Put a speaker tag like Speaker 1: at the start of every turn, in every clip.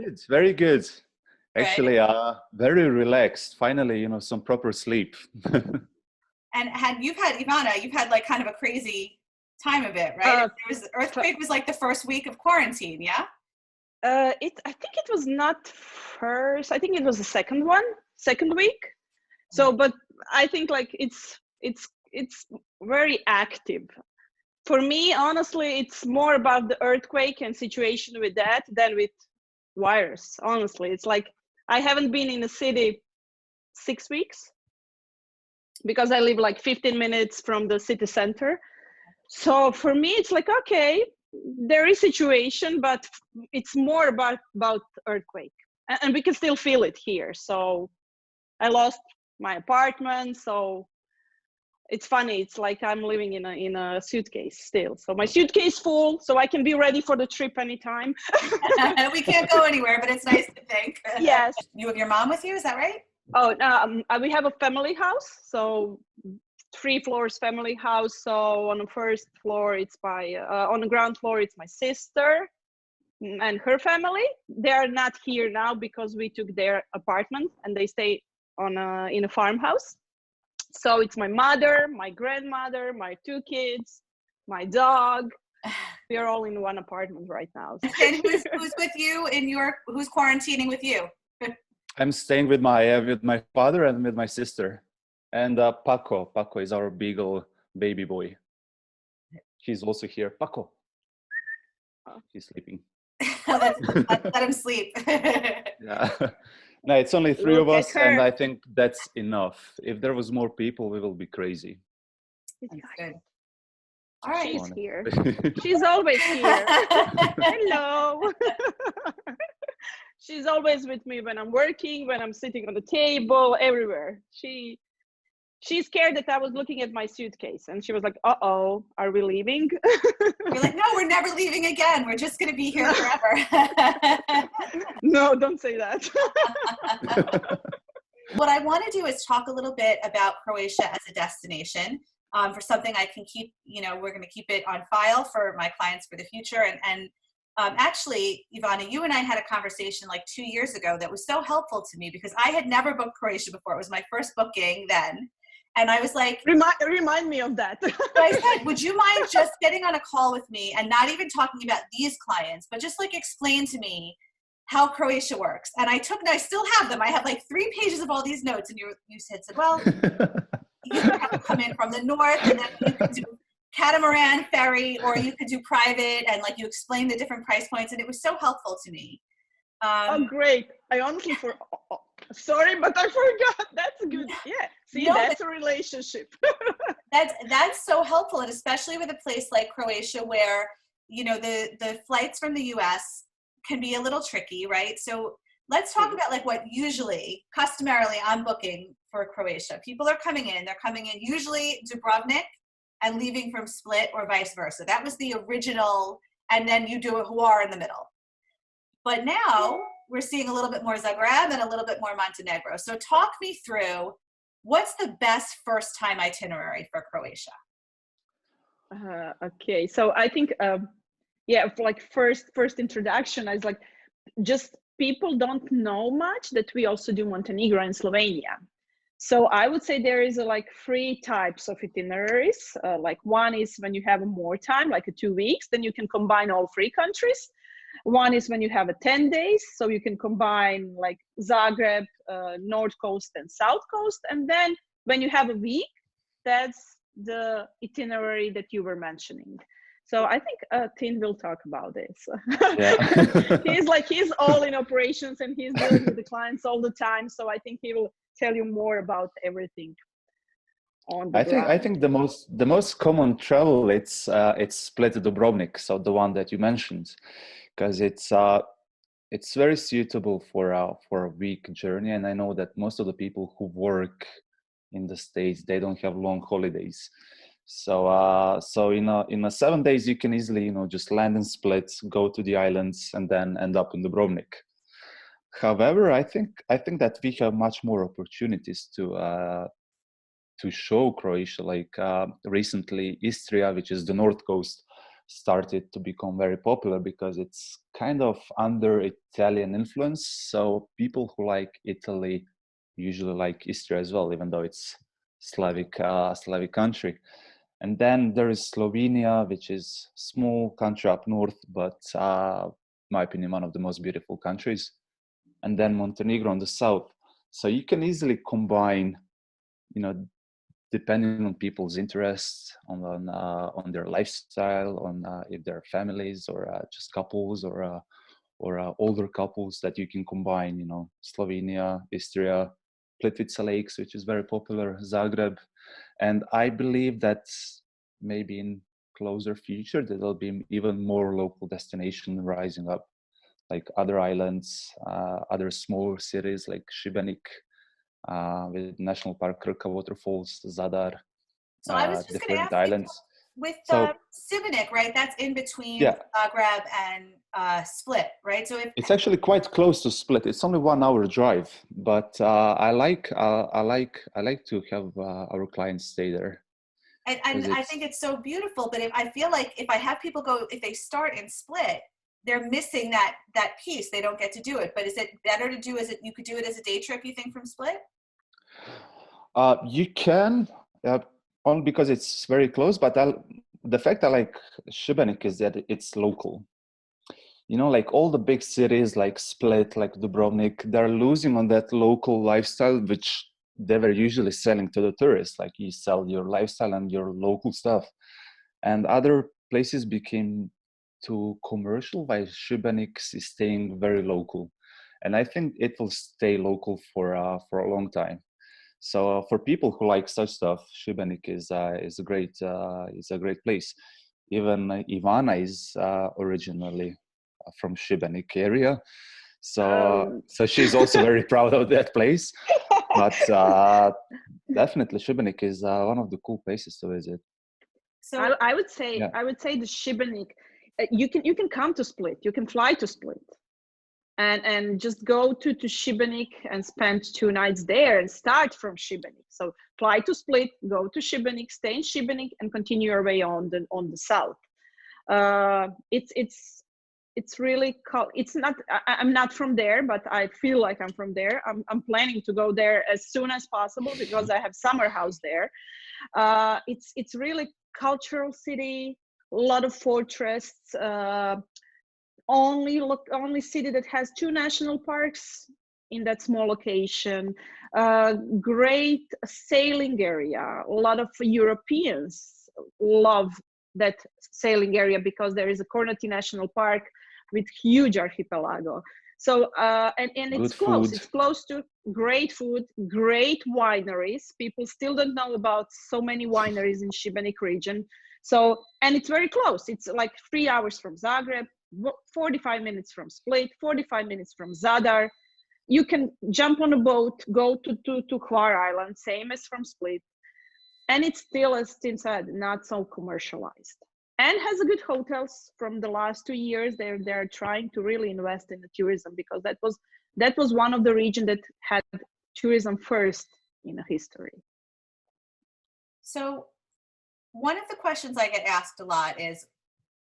Speaker 1: good, very good.
Speaker 2: Good.
Speaker 1: Actually, very relaxed. Finally, some proper sleep.
Speaker 2: And you've had Ivana, you've had like kind of a crazy time of it, right? Earthquake was like the first week of quarantine, yeah?
Speaker 3: I think it was not first. I think it was the second week. So, but I think like it's very active. For me, honestly, it's more about the earthquake and situation with that than with virus. Honestly, it's like I haven't been in the city 6 weeks because I live like 15 minutes from the city center. So for me, it's like, okay, there is situation, but it's more about earthquake, and we can still feel it here. So I lost my apartment, so it's funny. It's like I'm living in a suitcase still. So my suitcase full, so I can be ready for the trip anytime.
Speaker 2: We can't go anywhere, but it's nice to think.
Speaker 3: Yes.
Speaker 2: You have your mom with you, is that right?
Speaker 3: Oh, we have a family house, so 3 floors family house. So on the first floor, it's on the ground floor, it's my sister and her family. They are not here now because we took their apartment and they stay in a farmhouse. So it's my mother, my grandmother, my 2 kids, my dog. We are all in one apartment right now.
Speaker 2: And who's with you who's quarantining with you?
Speaker 1: I'm staying with my father and with my sister. And Paco is our beagle baby boy. He's also here. Paco. He's sleeping.
Speaker 2: Let him sleep.
Speaker 1: Yeah. No, it's only 3 of us, and I think that's enough. If there was more people, we will be crazy.
Speaker 2: That's good. All right.
Speaker 3: She's here. She's always here. Hello. She's always with me when I'm working, when I'm sitting on the table, everywhere. She's scared that I was looking at my suitcase, and she was like, "Uh-oh, are we leaving?"
Speaker 2: You're like, "No, we're never leaving again. We're just going to be here forever."
Speaker 3: No, don't say that.
Speaker 2: What I want to do is talk a little bit about Croatia as a destination, for something I can keep, we're going to keep it on file for my clients for the future. And actually, Ivana, you and I had a conversation like 2 years ago that was so helpful to me because I had never booked Croatia before. It was my first booking then. And I was like,
Speaker 3: remind me of that.
Speaker 2: I said, would you mind just getting on a call with me and not even talking about these clients, but just like explain to me how Croatia works? And I still have them. I have like 3 pages of all these notes. And you said, well, you have to come in from the north, and then you could do catamaran ferry, or you could do private, and like you explained the different price points. And it was so helpful to me.
Speaker 3: Oh, great. I honestly sorry, but I forgot. That's good. Yeah. See, that's a relationship.
Speaker 2: That's so helpful. And especially with a place like Croatia where, the flights from the US can be a little tricky, right? So let's talk about like what customarily I'm booking for Croatia. People are coming in, they're coming in usually Dubrovnik and leaving from Split or vice versa. That was the original. And then you do a Hvar in the middle. But now we're seeing a little bit more Zagreb and a little bit more Montenegro. So talk me through what's the best first time itinerary for Croatia?
Speaker 3: Okay, so I think, for like first introduction, I was like, just people don't know much that we also do Montenegro and Slovenia. So I would say there is like 3 types of itineraries. Like one is when you have more time, like 2 weeks, then you can combine all 3 countries. One is when you have 10 days, so you can combine like Zagreb, North Coast and South Coast. And then when you have a week, that's the itinerary that you were mentioning. So I think Tin will talk about this. Yeah. he's all in operations and he's dealing with the clients all the time. So I think he will tell you more about everything.
Speaker 1: I think the most common travel it's Split Dubrovnik, so the one that you mentioned, because it's very suitable for a week journey. And I know that most of the people who work in the States, they don't have long holidays. So in 7 days you can easily just land in Split, go to the islands, and then end up in Dubrovnik. However, I think that we have much more opportunities to show Croatia. Like recently, Istria, which is the north coast, started to become very popular because it's kind of under Italian influence. So people who like Italy usually like Istria as well, even though it's Slavic country. And then there is Slovenia, which is small country up north, but in my opinion, one of the most beautiful countries. And then Montenegro on the south. So you can easily combine, you know, depending on people's interests, on their lifestyle, on if they're families or just couples or older couples, that you can combine, you know, Slovenia, Istria, Plitvice Lakes, which is very popular, Zagreb. And I believe that maybe in closer future, there will be even more local destination rising up, like other islands, other smaller cities like Šibenik, with National Park Krka waterfalls, Zadar,
Speaker 2: So I was just going to
Speaker 1: different
Speaker 2: ask you,
Speaker 1: islands.
Speaker 2: with
Speaker 1: So
Speaker 2: Šibenik, right? That's in between
Speaker 1: yeah,
Speaker 2: Zagreb and Split, right? So if
Speaker 1: it's actually quite close to Split. It's only 1 hour drive, but I like to have our clients stay there.
Speaker 2: and I think it's so beautiful. But if I feel like if I have people go, if they start in Split, they're missing that piece. They don't get to do it. But is it better to do? Is it you could do it as a day trip? You think from Split?
Speaker 1: You can, only because it's very close. But the fact I like Šibenik is that it's local. You know, like all the big cities like Split, like Dubrovnik, they're losing on that local lifestyle, which they were usually selling to the tourists. Like you sell your lifestyle and your local stuff. And other places became too commercial, while Šibenik is staying very local. And I think it will stay local for a long time. So for people who like such stuff, Šibenik is a great place. Even Ivana is originally from Šibenik area, so she's also very proud of that place. But definitely Šibenik is one of the cool places to visit.
Speaker 3: So I would say the Šibenik, you can come to Split, you can fly to Split, and just go to Šibenik and spend 2 nights there and start from Šibenik. So fly to Split, go to Šibenik, stay in Šibenik, and continue your way on the south. It's really cool. It's not, I'm not from there, but I feel like I'm from there. I'm planning to go there as soon as possible because I have summer house there. It's really cultural city, a lot of fortress, only city that has 2 national parks in that small location. Great sailing area. A lot of Europeans love that sailing area because there is a Kornati National Park with huge archipelago. So and it's close. It's close to great food, great wineries. People still don't know about so many wineries in Šibenik region. So, and it's very close. It's like 3 hours from Zagreb, 45 minutes from Split, 45 minutes from Zadar. You can jump on a boat, go to Hvar Island, same as from Split. And it's still, as Tim said, not so commercialized. And has a good hotels. From the last 2 years. They're trying to really invest in the tourism because that was one of the region that had tourism first in history.
Speaker 2: So one of the questions I get asked a lot is,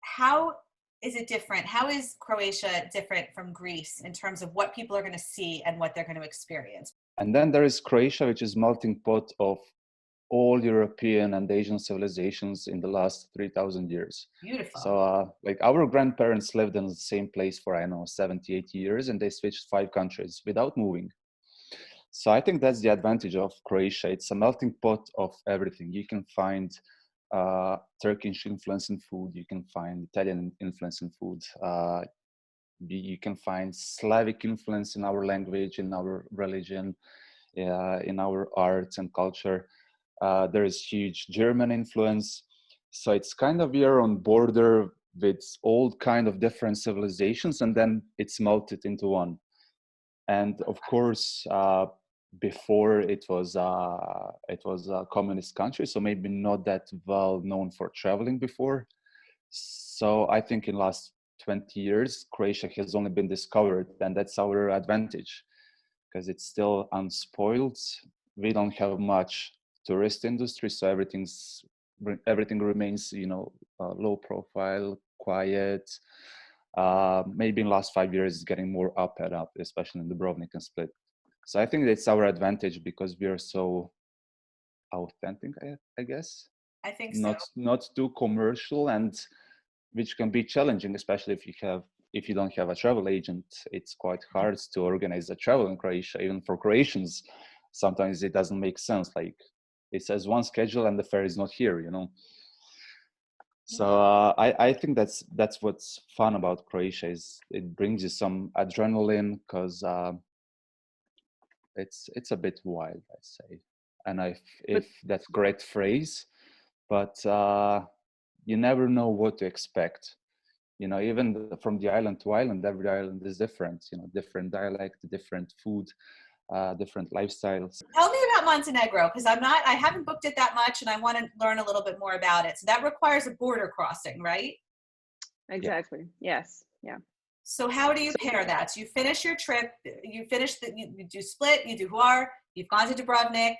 Speaker 2: how is it different? How is Croatia different from Greece in terms of what people are going to see and what they're going to experience?
Speaker 1: And then there is Croatia, which is melting pot of all European and Asian civilizations in the last 3,000 years.
Speaker 2: Beautiful.
Speaker 1: So like our grandparents lived in the same place for, 70, 80 years, and they switched 5 countries without moving. So I think that's the advantage of Croatia. It's a melting pot of everything. You can find Turkish influence in food. You can find Italian influence in food. You can find Slavic influence in our language, in our religion, in our arts and culture. There is huge German influence. So it's kind of we are on border with all kind of different civilizations, and then it's melted into one. And of course, before it was a communist country, so maybe not that well known for traveling before. So I think in last 20 years, Croatia has only been discovered, and that's our advantage because it's still unspoiled. We don't have much tourist industry, so everything remains, low profile, quiet. Maybe in the last 5 years, it's getting more up and up, especially in Dubrovnik and Split. So I think it's our advantage because we are so authentic, I guess.
Speaker 2: I think so.
Speaker 1: Not too commercial, and which can be challenging, especially if you don't have a travel agent. It's quite hard to organize a travel in Croatia, even for Croatians. Sometimes it doesn't make sense. Like it says one schedule and the fare is not here, you know. So I think that's what's fun about Croatia, is it brings you some adrenaline because it's a bit wild, I'd say. And if that's a correct phrase, but you never know what to expect. You know, even from the island to island, every island is different. You know, different dialect, different food, different lifestyles.
Speaker 2: Tell me about Montenegro, because I haven't booked it that much and I want to learn a little bit more about it. So that requires a border crossing, right?
Speaker 3: Exactly. Yeah. Yes. Yeah.
Speaker 2: So how do you pair that? So you finish your trip, you do Split, you do Hvar, you've gone to Dubrovnik,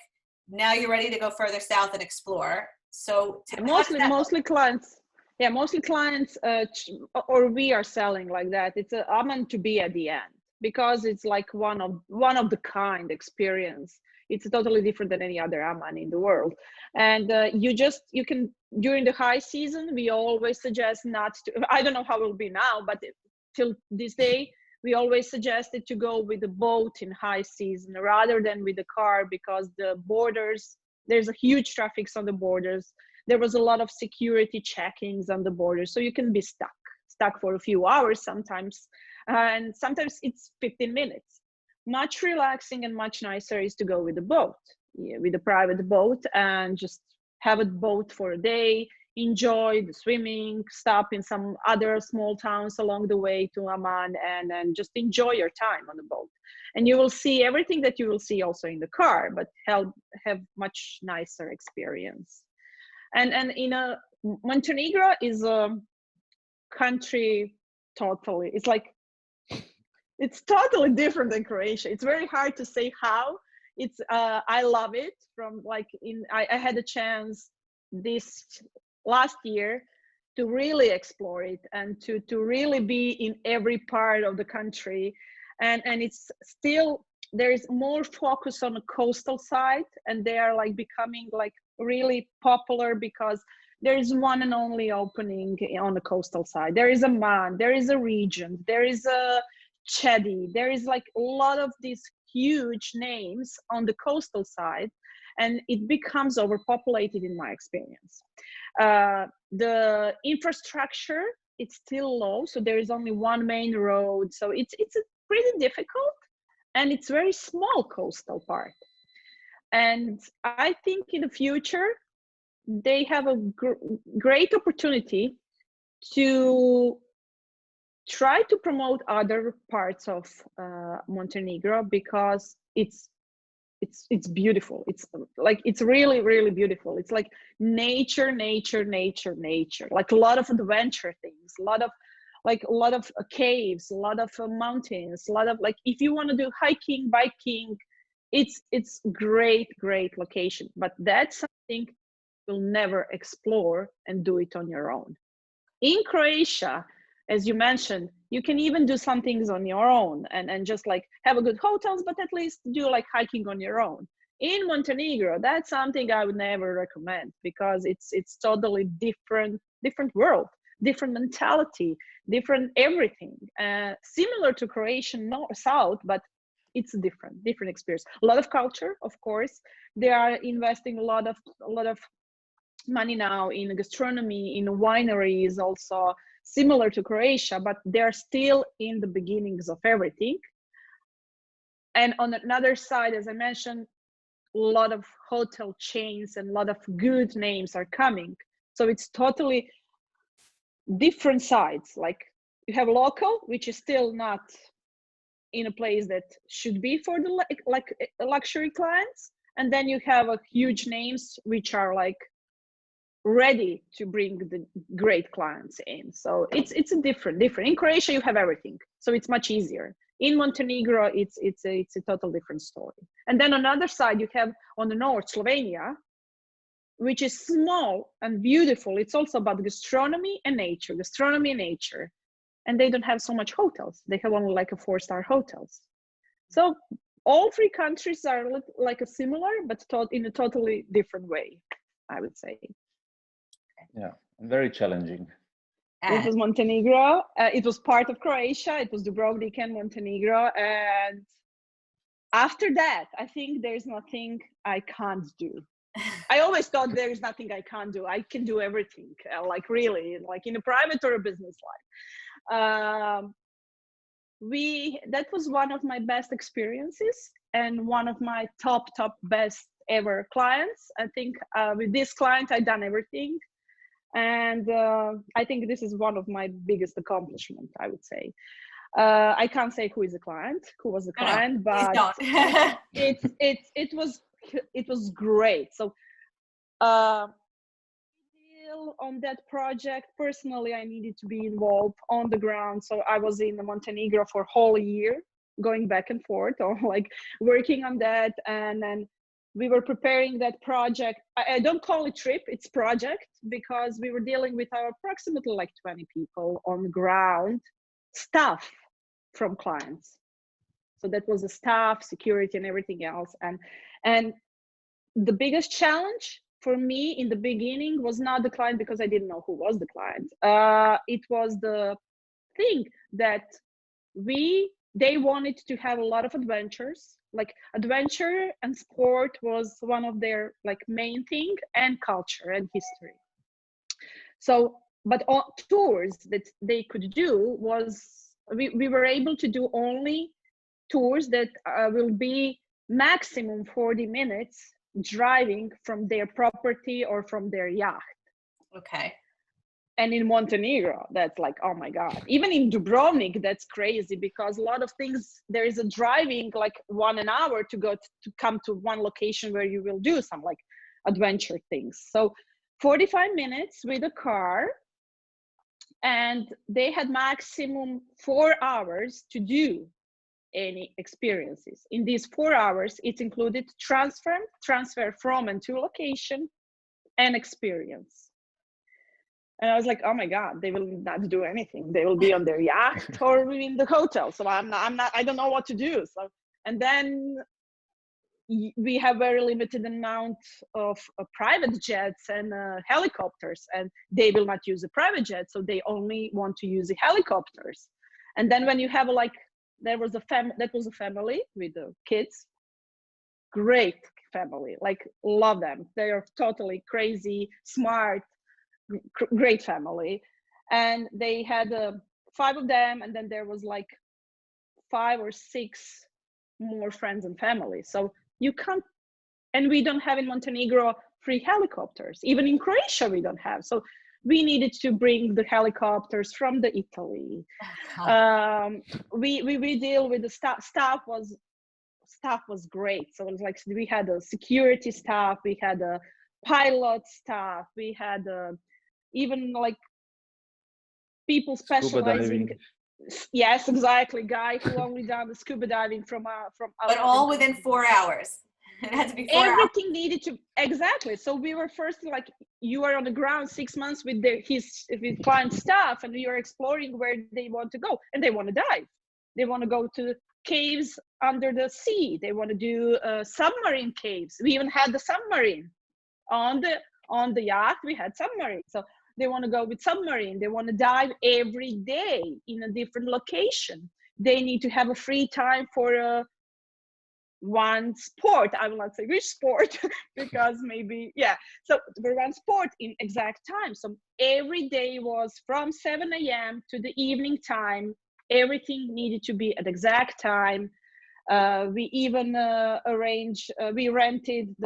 Speaker 2: now you're ready to go further south and explore. So
Speaker 3: mostly clients. Yeah, mostly clients, or we are selling like that. It's a meant to be at the end, because it's like one of the kind experience. It's totally different than any other Aman in the world. And you can, during the high season, we always suggest not to, I don't know how it will be now, but till this day, we always suggested to go with the boat in high season rather than with the car, because the borders, there's a huge traffic on the borders. There was a lot of security checkings on the borders, so you can be stuck for a few hours sometimes, and sometimes it's 15 minutes. Much relaxing and much nicer is to go with a boat, with a private boat, and just have a boat for a day, enjoy the swimming, stop in some other small towns along the way to Amman, and then just enjoy your time on the boat. And you will see everything that you will see also in the car, but have much nicer experience. And Montenegro is a country totally, it's totally different than Croatia. It's very hard to say how. It's I love it. I had a chance this last year to really explore it and to really be in every part of the country, and it's still, there is more focus on the coastal side, and they are like becoming like really popular because there is one and only opening on the coastal side. There is a Man, there is a Regent, there is a Chedi, there is like a lot of these huge names on the coastal side, and it becomes overpopulated in my experience. The infrastructure, it's still low, so there is only one main road, so it's pretty difficult, and it's very small coastal part. And I think in the future they have a great opportunity to try to promote other parts of Montenegro, because it's beautiful. It's really, really beautiful. It's like nature, like a lot of adventure things, a lot of caves, a lot of mountains, a lot of, like, if you want to do hiking, biking, it's great location. But that's something you'll never explore and do it on your own. In Croatia, as you mentioned, you can even do some things on your own and just like have a good hotels, but at least do like hiking on your own. In Montenegro, that's something I would never recommend, because it's totally different world, different mentality, different everything. Similar to Croatian south, but it's a different experience. A lot of culture, of course. They are investing a lot of money now in gastronomy, in wineries, also similar to Croatia, but they're still in the beginnings of everything. And on another side, as I mentioned, a lot of hotel chains and a lot of good names are coming. So it's totally different sides. Like you have local, which is still not in a place that should be for the like luxury clients. And then you have a huge names, which are like ready to bring the great clients in. So it's a different. In Croatia, you have everything, so it's much easier. In Montenegro, it's a total different story. And then on the other side, you have on the north Slovenia, which is small and beautiful. It's also about gastronomy and nature, and they don't have so much hotels. They have only like a 4-star hotels. So all 3 countries are like a similar, but in a totally different way, I would say.
Speaker 1: Yeah, very challenging.
Speaker 3: It was Montenegro. It was part of Croatia. It was Dubrovnik and Montenegro. And after that, I think there's nothing I can't do. I always thought there is nothing I can't do. I can do everything, like really, like in a private or a business life. That was one of my best experiences and one of my top best ever clients. I think with this client, I've done everything. And I think this is one of my biggest accomplishments, I would say. I can't say who was the client, but it was great. So on that project, personally, I needed to be involved on the ground. So I was in Montenegro for a whole year, going back and forth, or like working on that. And then we were preparing that project. I don't call it trip, it's project, because we were dealing with approximately like 20 people on the ground, staff from clients. So that was the staff, security, and everything else. And the biggest challenge for me in the beginning was not the client, because I didn't know who was the client. It was the thing that they wanted to have a lot of adventures, like adventure and sport was one of their like main thing, and culture and history. So, but all tours that they could do we were able to do only tours that will be maximum 40 minutes driving from their property or from their yacht.
Speaker 2: Okay.
Speaker 3: And in Montenegro, that's like, oh my God. Even in Dubrovnik, that's crazy, because a lot of things, there is a driving like 1 hour to come to one location where you will do some like adventure things. So 45 minutes with a car, and they had maximum 4 hours to do any experiences. In these 4 hours, it included transfer from and to location and experience. And I was like, oh my God, they will not do anything. They will be on their yacht or in the hotel. So I don't know what to do. So, and then we have very limited amount of private jets and helicopters, and they will not use a private jet. So they only want to use the helicopters. And then when you have that was a family with the kids, great family, like love them. They are totally crazy, smart, great family. And they had 5 of them, and then there was like 5 or 6 more friends and family. So you can't, and we don't have in Montenegro free helicopters. Even in Croatia we don't have. So we needed to bring the helicopters from the Italy. We deal with the staff was great. So it was like we had a security staff, we had a pilot staff, we had even like people specializing. Yes, exactly. Guy who only done the scuba diving from
Speaker 2: but all within 4 hours. It had to be 4 hours.
Speaker 3: Everything needed to, exactly. So we were first like, you are on the ground 6 months with his client staff, and you are exploring where they want to go, and they want to dive. They want to go to caves under the sea. They want to do submarine caves. We even had the submarine on the yacht. We had submarine. So they want to go with submarine. They want to dive every day in a different location. They need to have a free time for one sport. I will not say which sport because maybe, yeah. So for one sport in exact time. So every day was from 7 a.m. to the evening time. Everything needed to be at exact time. We even we rented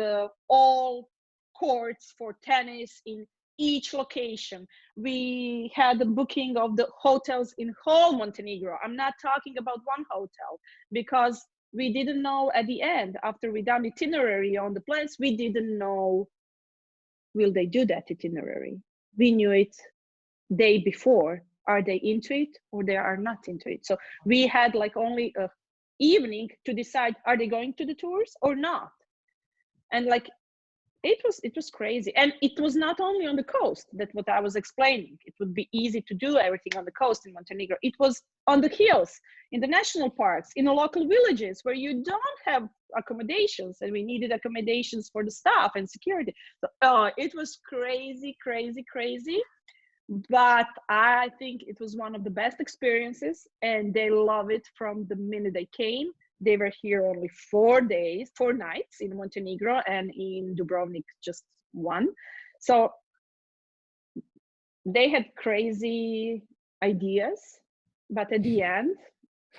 Speaker 3: all courts for tennis in each location. We had the booking of the hotels in whole Montenegro. I'm not talking about one hotel, because we didn't know at the end, after we done itinerary on the plans, we didn't know, will they do that itinerary? We knew it day before. Are they into it or they are not into it? So we had like only a evening to decide, are they going to the tours or not? And like it was crazy. And it was not only on the coast, that what I was explaining. It would be easy to do everything on the coast in Montenegro. It was on the hills, in the national parks, in the local villages where you don't have accommodations, and we needed accommodations for the staff and security. So it was crazy, crazy, crazy. But I think it was one of the best experiences, and they love it from the minute they came. They were here only 4 nights in Montenegro, and in Dubrovnik just one. So they had crazy ideas, but at the end,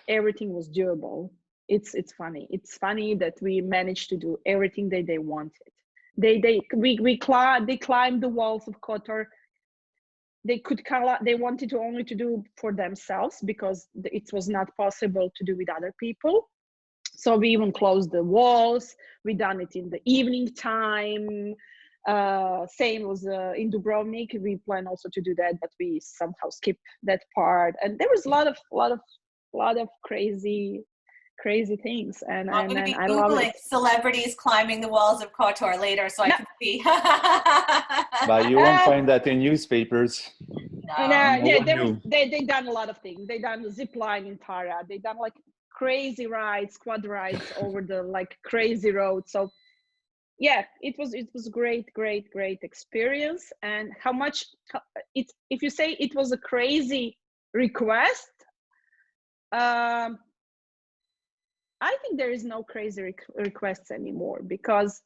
Speaker 3: everything was doable. It's funny. It's funny that we managed to do everything that they wanted. They climbed the walls of Kotor. They wanted to only to do for themselves, because it was not possible to do with other people. So we even closed the walls. We done it in the evening time. Same was in Dubrovnik. We plan also to do that, but we somehow skipped that part. And there was a lot of crazy things. And
Speaker 2: I'm going to be
Speaker 3: I love
Speaker 2: Googling
Speaker 3: it.
Speaker 2: celebrities climbing the walls of Kotor later, so I can see.
Speaker 1: But you won't find that in newspapers.
Speaker 3: They done a lot of things. They done the zip line in Tara. They done like crazy rides, quad rides over the like crazy road. So yeah, it was great experience. And how much if you say it was a crazy request, I think there is no crazy requests anymore, because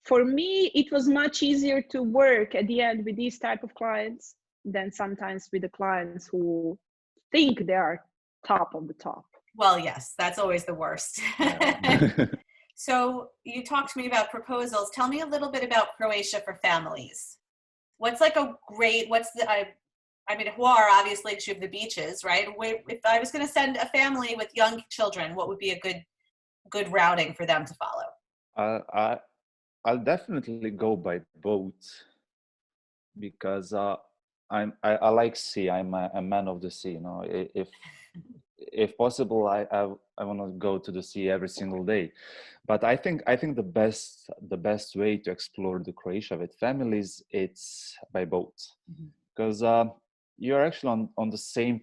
Speaker 3: for me it was much easier to work at the end with these type of clients than sometimes with the clients who think they are top of the top.
Speaker 2: Well, yes, that's always the worst.
Speaker 1: Yeah.
Speaker 2: So you talked to me about proposals. Tell me a little bit about Croatia for families. What's like I mean, Hvar, obviously, because you have the beaches, right? If I was going to send a family with young children, what would be a good routing for them to follow?
Speaker 1: I'll definitely go by boat, because I like sea. I'm a man of the sea. You know, if possible, I want to go to the sea every single day. But I think the best way to explore the Croatia with families, it's by boat, because you're actually on the same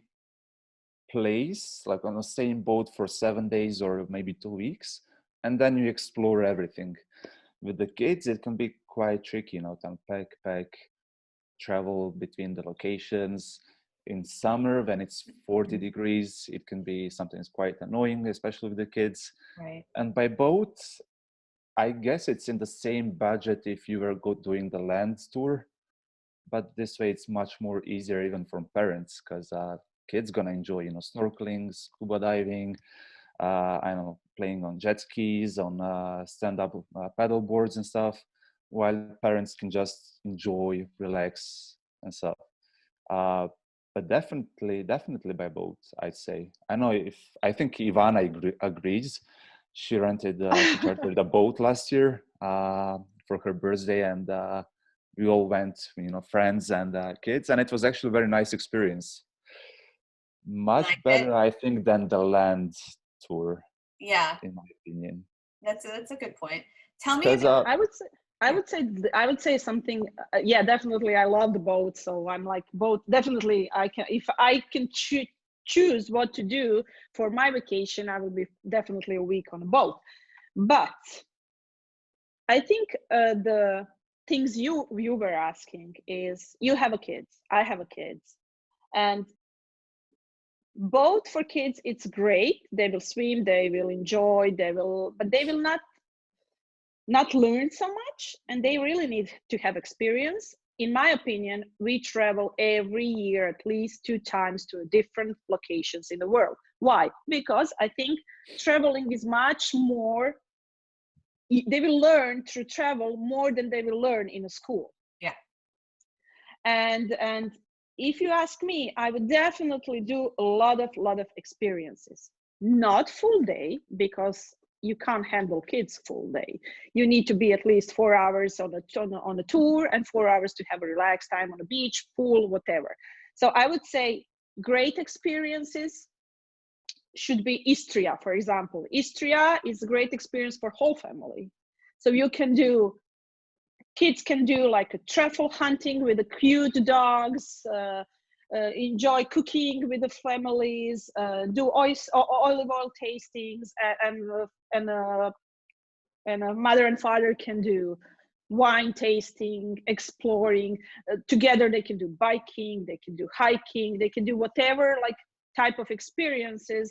Speaker 1: place, like on the same boat for 7 days or maybe 2 weeks, and then you explore everything. With the kids, it can be quite tricky, you know, to pack, travel between the locations. In summer, when it's 40 degrees, it can be sometimes quite annoying, especially with the kids.
Speaker 2: Right.
Speaker 1: And by boat, I guess it's in the same budget if you were doing the land tour, but this way it's much more easier even for parents, because kids gonna enjoy, you know, snorkeling, scuba diving, I don't know, playing on jet skis, on stand-up paddle boards and stuff, while parents can just enjoy, relax and stuff. But definitely by boat, I'd say. I think Ivana agrees. She chartered a boat last year for her birthday, and we all went, you know, friends and kids, and it was actually a very nice experience. Much better, I think, than the land tour.
Speaker 2: Yeah,
Speaker 1: in my opinion.
Speaker 2: That's a good point. Tell me.
Speaker 3: I would say something. Yeah, definitely. I love the boat, so I'm like boat. Definitely, if I can choose what to do for my vacation, I will be definitely a week on a boat. But I think the things you were asking is, you have a kid, I have a kid, and boat for kids, it's great. They will swim, they will enjoy, but they will not learn so much, and they really need to have experience. In my opinion, we travel every year at least 2 times to different locations in the world. Why? Because I think traveling is much more, they will learn through travel more than they will learn in a school.
Speaker 2: Yeah.
Speaker 3: And if you ask me, I would definitely do a lot of experiences. Not full day, because you can't handle kids full day. You need to be at least 4 hours on a tour, and 4 hours to have a relaxed time on a beach, pool, whatever. So I would say great experiences should be Istria, for example. Istria is a great experience for whole family. So you can do kids can do like a truffle hunting with the cute dogs, enjoy cooking with the families, do olive oil tastings, and a mother and father can do wine tasting, exploring. Together they can do biking, they can do hiking, they can do whatever like type of experiences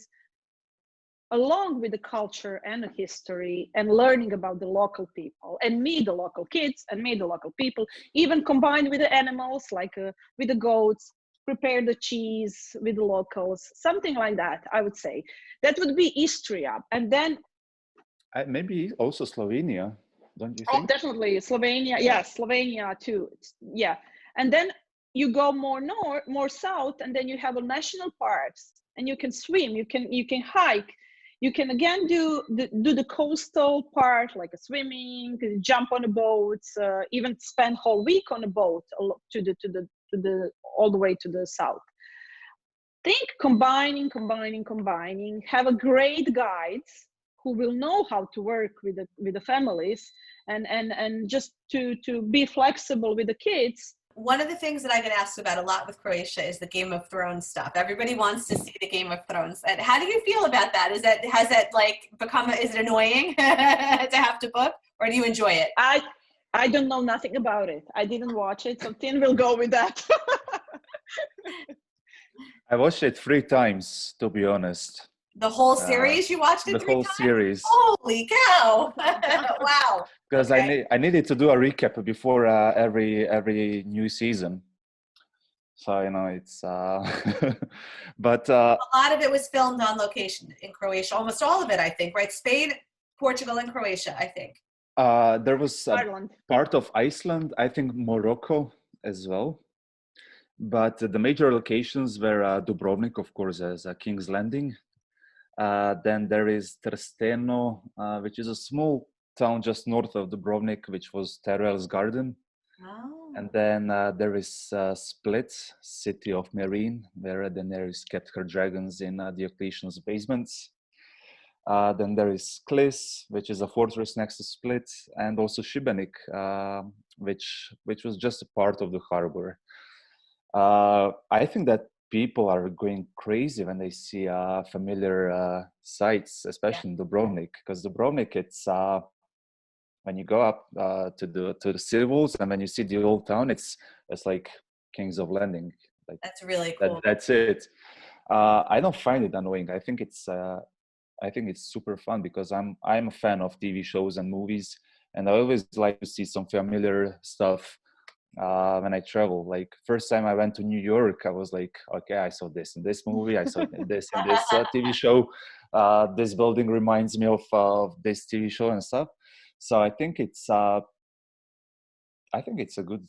Speaker 3: along with the culture and the history, and learning about the local people, and meet the local kids and meet the local people, even combined with the animals, like with the goats, prepare the cheese with the locals, something like that. I would say that would be Istria. And then
Speaker 1: maybe also Slovenia, don't you think?
Speaker 3: Oh, definitely Slovenia. Yeah, Slovenia too. Yeah. And then you go more north, more south, and then you have a national parks, and you can swim, you can hike, you can again do the coastal part, like a swimming, jump on the boats, even spend whole week on a boat to the all the way to the south. Think combining, have a great guides who will know how to work with the families, and just to be flexible with the kids.
Speaker 2: One of the things that I get asked about a lot with Croatia is the Game of Thrones stuff. Everybody wants to see the Game of Thrones. And how do you feel about that? Has that like become, is it annoying to have to book, or do you enjoy it?
Speaker 3: I don't know nothing about it. I didn't watch it, so Tin will go with that.
Speaker 1: I watched it 3 times, to be honest.
Speaker 2: The whole series, you watched it 3 times?
Speaker 1: The whole series.
Speaker 2: Holy cow! Wow.
Speaker 1: Because I needed to do a recap before every new season. So, you know, it's... but...
Speaker 2: a lot of it was filmed on location in Croatia. Almost all of it, I think, right? Spain, Portugal, and Croatia, I think.
Speaker 1: There was part of Iceland, I think Morocco as well. But the major locations were Dubrovnik, of course, as King's Landing. Then there is Trsteno, which is a small town just north of Dubrovnik, which was Teruel's garden.
Speaker 2: Oh.
Speaker 1: And then there is Split, city of Marine, where Daenerys kept her dragons in Diocletian's basements. Then there is Klis, which is a fortress next to Split, and also Šibenik, which was just a part of the harbor. I think that people are going crazy when they see familiar sites, especially in Dubrovnik, because Dubrovnik, it's when you go up to the city walls and when you see the old town, it's like Kings of Landing. Like,
Speaker 2: that's really cool.
Speaker 1: That's it. I don't find it annoying. I think it's super fun because I'm a fan of TV shows and movies, and I always like to see some familiar stuff. When I travel, like first time I went to New York, I was like, okay, I saw this in this movie, I saw this in this TV show. This building reminds me of this TV show and stuff. So I think it's a good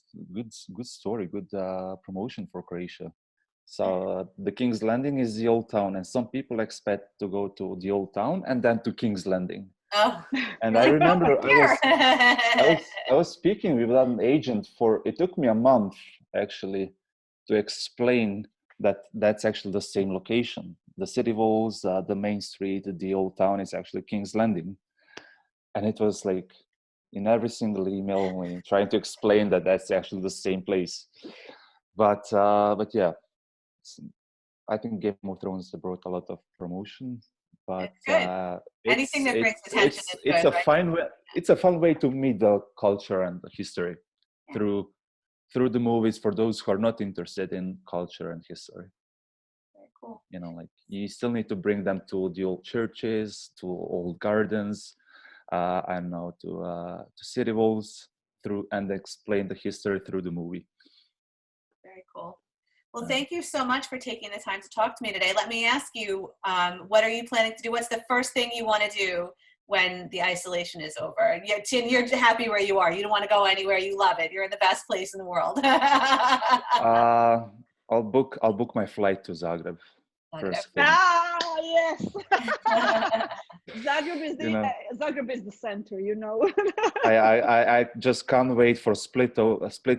Speaker 1: story, good promotion for Croatia. So the King's Landing is the old town, and some people expect to go to the old town and then to King's Landing.
Speaker 2: Oh.
Speaker 1: And I remember I was speaking with an agent it took me a month actually to explain that that's actually the same location. The city walls, the main street, the old town is actually King's Landing. And it was like in every single email when trying to explain that that's actually the same place. But yeah, I think Game of Thrones brought a lot of promotion. But
Speaker 2: anything that brings attention
Speaker 1: it's a fun way. It's a fun way to meet the culture and the history through the movies for those who are not interested in culture and history.
Speaker 2: Very cool.
Speaker 1: You know, like you still need to bring them to the old churches, to old gardens, I don't know, to city walls and explain the history through the movie.
Speaker 2: Very cool. Well, thank you so much for taking the time to talk to me today. Let me ask you, what are you planning to do? What's the first thing you want to do when the isolation is over? Tin, you're happy where you are. You don't want to go anywhere. You love it. You're in the best place in the world.
Speaker 1: I'll book my flight to Zagreb. First thing.
Speaker 3: Yes. Zagreb is the center, you know.
Speaker 1: I just can't wait for Split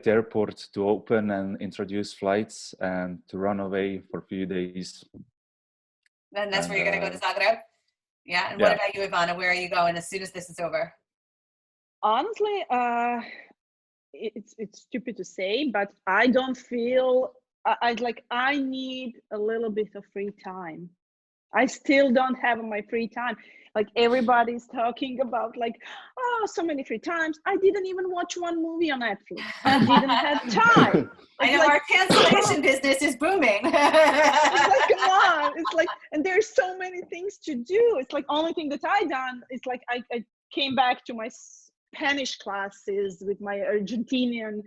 Speaker 1: Airport to open and introduce flights and to run away for a few days.
Speaker 2: And that's where you're going to go to Zagreb? Yeah. And what about you, Ivana? Where are you going as soon as this is over?
Speaker 3: Honestly, it's stupid to say, but I don't feel I need a little bit of free time. I still don't have my free time. Like everybody's talking about like, oh, so many free times. I didn't even watch one movie on Netflix. I didn't have time.
Speaker 2: I know, like, our cancellation business is booming.
Speaker 3: It's like, come on. It's like, and there's so many things to do. It's like only thing that I done is like I came back to my Spanish classes with my Argentinian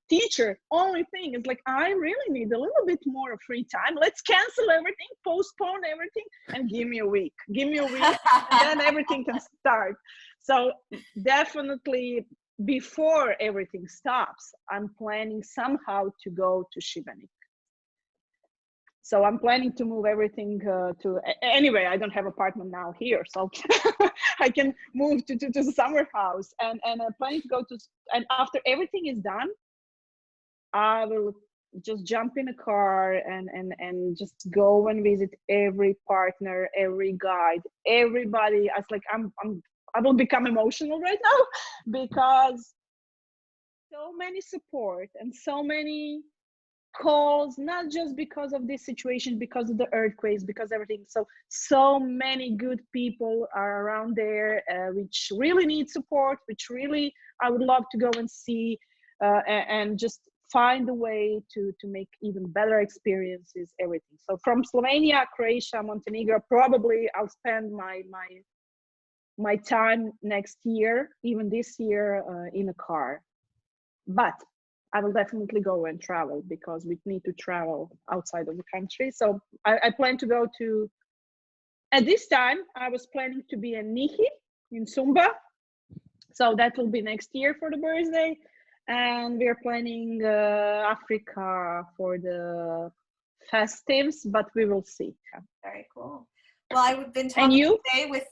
Speaker 3: teacher. Only thing is like, I really need a little bit more of free time. Let's cancel everything, postpone everything, and give me a week, and then everything can start. So definitely before everything stops, I'm planning somehow to go to Šibenik. So I'm planning to move everything anyway, I don't have apartment now here, so I can move to the summer house, and I'm planning to go to, and after everything is done, I will just jump in a car and just go and visit every partner, every guide, everybody. I was like, I will become emotional right now, because so many support and so many calls, not just because of this situation, because of the earthquakes, because everything. So many good people are around there, which really need support, which really I would love to go and see, and just find a way to make even better experiences, everything. So from Slovenia, Croatia, Montenegro, probably I'll spend my time next year, even this year, in a car. But I will definitely go and travel, because we need to travel outside of the country. So I plan to go to, at this time, I was planning to be in Nihi, in Sumba. So that will be next year for the birthday. And we are planning Africa for the festives, but we will see.
Speaker 2: Very cool. Well, I've been talking today with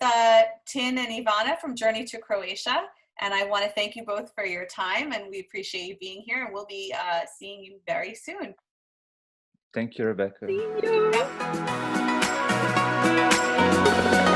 Speaker 2: Tin and Ivana from Journey2Croatia. And I want to thank you both for your time, and we appreciate you being here, and we'll be seeing you very soon.
Speaker 1: Thank you, Rebecca.
Speaker 3: See you.